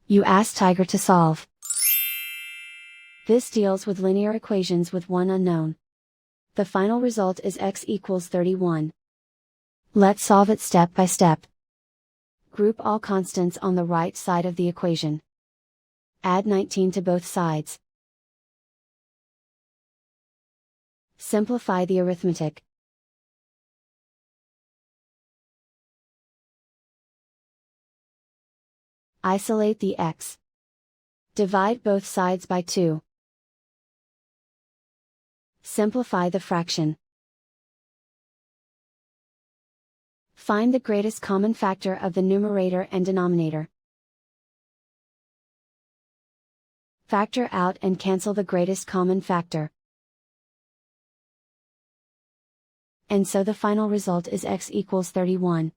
You ask Tiger to solve. This deals with linear equations with one unknown. The final result is x equals 31. Let's solve it step by step. Group all constants on the right side of the equation. Add 19 to both sides. Simplify the arithmetic. Isolate the x. Divide both sides by 2. Simplify the fraction. Find the greatest common factor of the numerator and denominator. Factor out and cancel the greatest common factor. And so the final result is x equals 31.